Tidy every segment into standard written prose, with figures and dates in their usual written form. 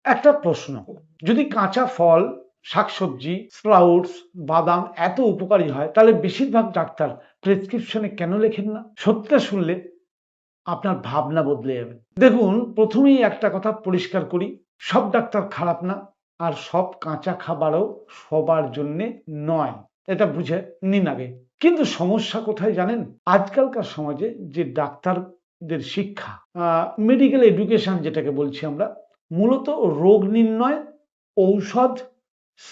একটা প্রশ্ন, যদি কাঁচা ফল, শাকসবজি, স্প্রাউটস, বাদাম এত উপকারী হয়, তাহলে বেশিরভাগ ডাক্তার প্রেসক্রিপশনে কেন লেখেন না? সত্যিটা শুনলে আপনার ভাবনা বদলে যাবে। দেখুন, প্রথমেই একটা কথা পরিষ্কার করি, সব ডাক্তার খারাপ না, আর সব কাঁচা খাবারও সবার জন্যে নয়, এটা বুঝে নিন আগে। কিন্তু সমস্যা কোথায় জানেন? আজকালকার সমাজে যে ডাক্তারদের শিক্ষা, মেডিকেল এডুকেশন যেটাকে বলছি আমরা, মূলত রোগ নির্ণয়, ঔষধ,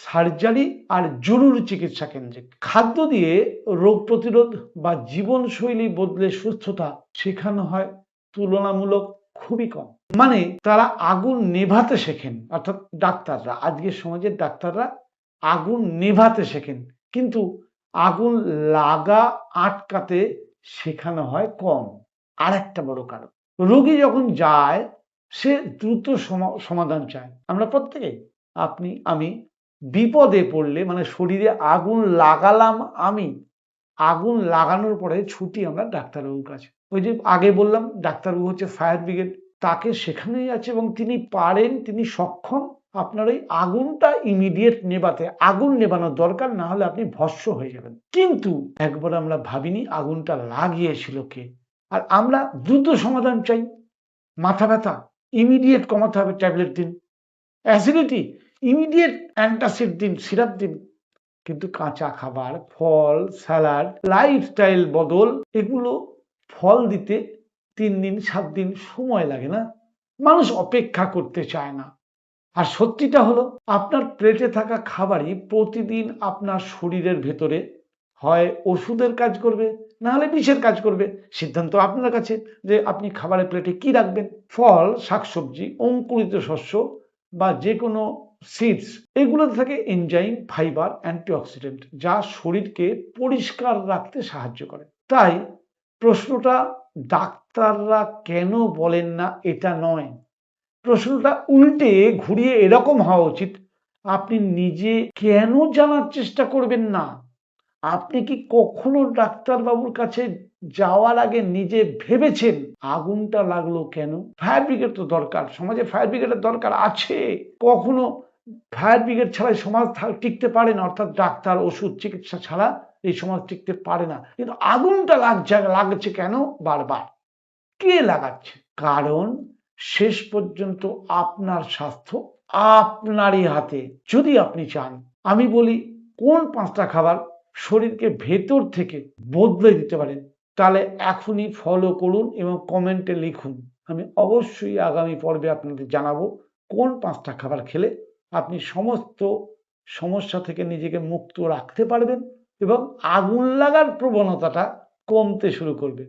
সার্জারি আর জরুরি চিকিৎসা কেন্দ্রিক। খাদ্য দিয়ে রোগ প্রতিরোধ বা জীবনশৈলী বদলে সুস্থতা শেখানো হয় তুলনামূলক খুবই কম। মানে তারা আগুন নেভাতে শেখেন, অর্থাৎ ডাক্তাররা, আজকের সমাজের ডাক্তাররা আগুন নেভাতে শেখেন, কিন্তু আগুন লাগা আটকাতে শেখানো হয় কম। আর একটা বড় কারণ, রোগী যখন যায় সে দ্রুত সমাধান চায়। আমরা প্রত্যেকে, আপনি আমি, বিপদে পড়লে, মানে শরীরে আগুন লাগালাম, আমি আগুন লাগানোর পরে ছুটি আমরা ডাক্তারবাবুর কাছে। ওই যে আগে বললাম, ডাক্তারবাবু হচ্ছে ফায়ার ব্রিগেড, তাকে সেখানেই আছে এবং তিনি পারেন, তিনি সক্ষম আপনার ওই আগুনটা ইমিডিয়েট নেভাতে। আগুন নেভানোর দরকার, না হলে আপনি ভস্ম হয়ে যাবেন। কিন্তু একবার আমরা ভাবিনি আগুনটা লাগিয়েছিল কে, আর আমরা দ্রুত সমাধান চাই। মাথা ব্যথা ইমিডিয়েট কমাতে হবে, ট্যাবলেট দিন। অ্যাসিডিটি ইমিডিয়েট অ্যান্টাসিড দিন, সিরাপ দিন। কিন্তু কাঁচা খাবার, ফল, স্যালাড, লাইফস্টাইল বদল, এগুলো ফল দিতে 3 দিন 7 দিন সময় লাগে না? মানুষ অপেক্ষা করতে চায় না। আর সত্যিটা হলো, আপনার প্লেটে থাকা খাবারই প্রতিদিন আপনার শরীরের ভেতরে হয় ওষুধের কাজ করবে, না হলে বিষের কাজ করবে। সিদ্ধান্ত আপনার কাছে যে আপনি খাবারের প্লেটে কি রাখবেন। ফল, শাকসবজি, অঙ্কুরিত শস্য বা যে কোনো সিডস, এগুলোতে থাকে এনজাইম, ফাইবার, অ্যান্টিঅক্সিডেন্ট, যা শরীরকে পরিষ্কার রাখতে সাহায্য করে। তাই প্রশ্নটা ডাক্তাররা কেন বলেন না এটা নয়, প্রশ্নটা উল্টে ঘুরিয়ে এরকম হওয়া উচিত, আপনি নিজে কেন জানার চেষ্টা করবেন না? আপনি কি কখনো ডাক্তারবাবুর কাছে যাওয়ার আগে নিজে ভেবেছেন আগুনটা লাগলো কেন? ফায়ার ব্রিগেড তো দরকার, সমাজে ফায়ার ব্রিগেডের দরকার আছে। কখনো ফায়ার ব্রিগেড ছাড়া সমাজ টিকতে পারে না, অর্থাৎ ডাক্তার, ওষুধ, চিকিৎসা ছাড়া এই সমাজ টিকতে পারে না। কিন্তু আগুনটা লাগছে কেন বারবার? কে লাগাচ্ছে? কারণ শেষ পর্যন্ত আপনার স্বাস্থ্য আপনারই হাতে। যদি আপনি চান, আমি বলি কোন 5টা খাবার শরীরকে ভেতর থেকে বদলে দিতে পারেন, তাহলে এখনই ফলো করুন এবং কমেন্টে লিখুন। আমি অবশ্যই আগামী পর্বে আপনাদের জানাবো কোন 5টা খাবার খেলে আপনি সমস্ত সমস্যা থেকে নিজেকে মুক্ত রাখতে পারবেন এবং আগুন লাগার প্রবণতাটা কমতে শুরু করবে।